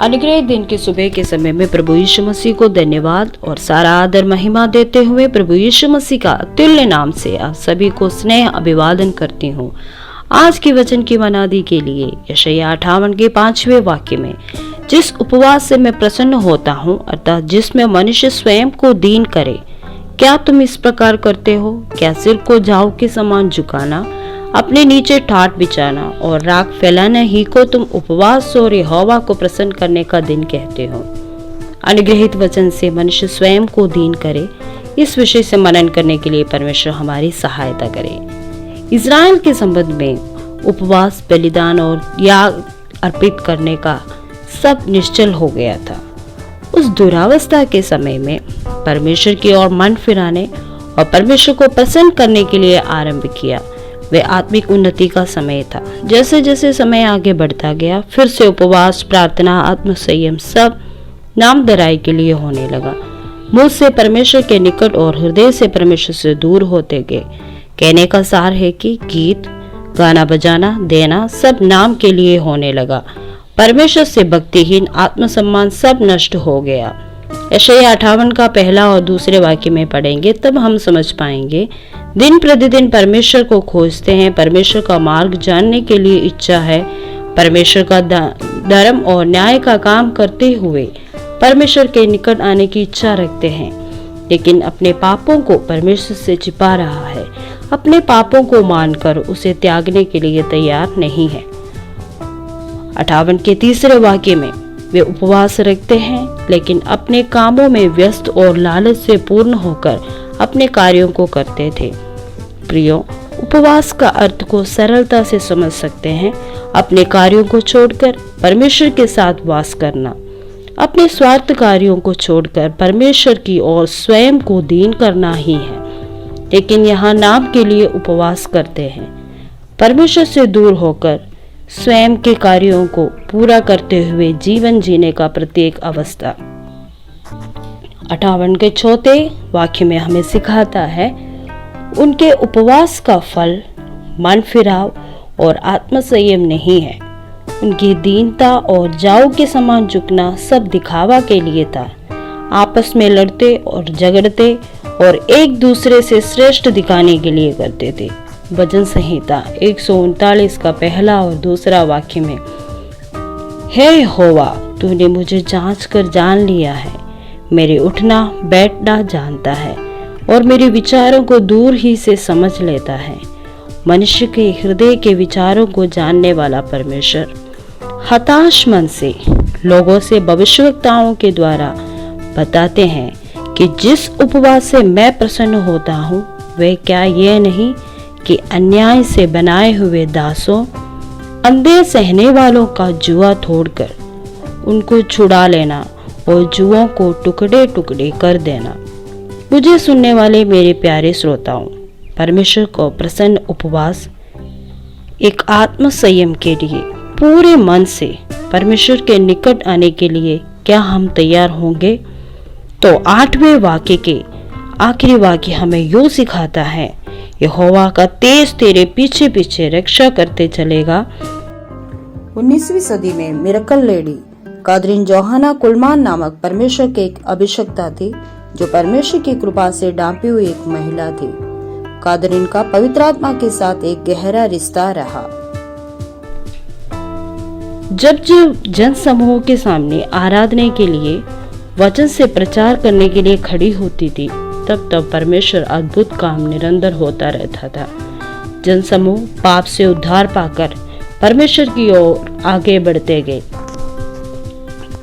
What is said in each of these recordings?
अनुग्रह दिन के सुबह के समय में प्रभु यीशु मसीह को धन्यवाद और सारा आदर महिमा देते हुए प्रभु यीशु मसीह का तुल्य नाम से आप सभी को स्नेह अभिवादन करती हूँ। आज के वचन की मनादी के लिए यशायाह 58 के 5वें वाक्य में, जिस उपवास से मैं प्रसन्न होता हूँ अर्थात जिसमें मनुष्य स्वयं को दीन करे, क्या तुम इस प्रकार करते हो? क्या सिर को जाऊ के समान झुकाना, अपने नीचे ठाट बिछाना और राख फैलाना ही को तुम उपवास और यहोवा को प्रसन्न करने का दिन कहते हो? अनुग्रहित वचन से मनुष्य स्वयं को दीन करे, इस विषय से मनन करने के लिए परमेश्वर हमारी सहायता करे। इज़राइल के संबंध में उपवास, बलिदान और याग अर्पित करने का सब निश्चल हो गया था। उस दुरावस्था के समय में परमेश्वर की ओर मन फिराने और परमेश्वर को प्रसन्न करने के लिए आरंभ किया। वे आत्मिक उन्नति का समय था। जैसे जैसे समय आगे बढ़ता गया, फिर से उपवास, प्रार्थना, आत्मसंयम सब नामधराई के लिए होने लगा। मुंह से परमेश्वर के निकट और हृदय से परमेश्वर से दूर होते गए। कहने का सार है कि गीत, गाना बजाना, देना सब नाम के लिए होने लगा। परमेश्वर से भक्तिहीन, आत्मसम्मान सब नष्ट हो गया। यशायाह 58 का पहला और दूसरे वाक्य में पढ़ेंगे तब हम समझ पाएंगे। दिन प्रतिदिन परमेश्वर को खोजते हैं, परमेश्वर का मार्ग जानने के लिए इच्छा है, परमेश्वर का धर्म और न्याय का काम करते हुए परमेश्वर के निकट आने की इच्छा रखते हैं, लेकिन अपने पापों को परमेश्वर से छिपा रहा है, अपने पापों को मानकर उसे त्यागने के लिए तैयार नहीं है। 58 के तीसरे वाक्य में वे उपवास रखते हैं, लेकिन अपने कामों में व्यस्त और लालच से पूर्ण होकर अपने कार्यों को करते थे। प्रियो, उपवास का अर्थ को सरलता से समझ सकते हैं। अपने कार्यों को छोड़कर परमेश्वर के साथ वास करना, अपने स्वार्थ कार्यों को छोड़कर परमेश्वर की ओर स्वयं को दीन करना ही है। लेकिन यहाँ नाम के लिए उपवास करते हैं, परमेश्वर से दूर होकर स्वयं के कार्यों को पूरा करते हुए जीवन जीने का प्रत्येक अवस्था। 58 के चौथे वाक्य में हमें सिखाता है, उनके उपवास का फल मन फिराव और आत्मसंयम नहीं है। उनकी दीनता और जाऊ के समान झुकना सब दिखावा के लिए था। आपस में लड़ते और झगड़ते और एक दूसरे से श्रेष्ठ दिखाने के लिए करते थे। भजन संहिता 139 का पहला और दूसरा वाक्य में, हे यहोवा, तूने मुझे जांच कर जान लिया है, मेरे उठना बैठना जानता है और मेरे विचारों को दूर ही से समझ लेता है। मनुष्य के हृदय के विचारों को जानने वाला परमेश्वर हताश मन से लोगों से भविष्यवक्ताओं के द्वारा बताते हैं कि जिस उपवास से मैं प्रसन्न होता हूँ, वह क्या यह नहीं कि अन्याय से बनाए हुए दासों, अंधे सहने वालों का जुआ तोड़कर उनको छुड़ा लेना और जुओं को टुकड़े टुकड़े कर देना। मुझे सुनने वाले मेरे प्यारे श्रोताओं, परमेश्वर को प्रसन्न उपवास एक आत्म संयम के लिए पूरे मन से परमेश्वर के निकट आने के लिए क्या हम तैयार होंगे? तो 8वें वाक्य के आखिरी वाक्य हमें यूं सिखाता है, यहोवा का तेज तेरे पीछे पीछे रक्षा करते चलेगा। 19वीं सदी में मिरेकल लेडी कादरीन जोहाना कुलमान नामक परमेश्वर के एक अभिषिक्ता थी, जो परमेश्वर की कृपा से डांपी हुई एक महिला थी। कादरीन का पवित्र आत्मा के साथ एक गहरा रिश्ता रहा। जब जन समूह के सामने आराधना के लिए वचन से प्रचार करने के लिए खड़ी होती थी, तब परमेश्वर अद्भुत काम निरंतर होता रहता था। जनसमूह पाप से उद्धार पाकर परमेश्वर की ओर आगे बढ़ते गए।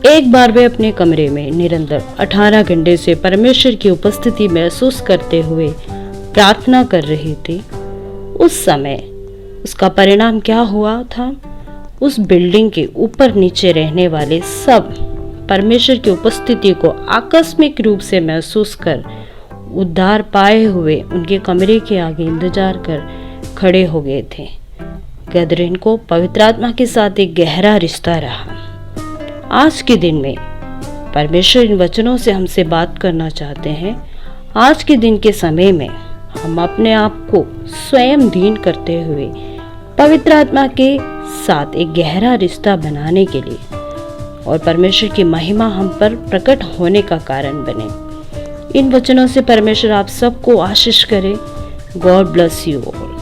एक बार वे अपने कमरे में निरंतर 18 घंटे से परमेश्वर की उपस्थिति महसूस करते हुए प्रार्थना कर रही थी। उस समय उसका परिणाम क्या हुआ था? उस बिल्डिंग के ऊपर नीचे रहने वाले सब परमेश्वर की उपस्थिति को आकस्मिक रूप से महसूस कर उद्धार पाए हुए उनके कमरे के आगे इंतजार कर खड़े हो गए थे। कादरीन को पवित्र आत्मा के साथ एक गहरा रिश्ता रहा। आज के दिन में परमेश्वर इन वचनों से हमसे बात करना चाहते हैं। आज के दिन के समय में हम अपने आप को स्वयं दीन करते हुए पवित्र आत्मा के साथ एक गहरा रिश्ता बनाने के लिए और परमेश्वर की महिमा हम पर प्रकट होने का कारण बने। इन वचनों से परमेश्वर आप सबको आशीष करे। God bless you all.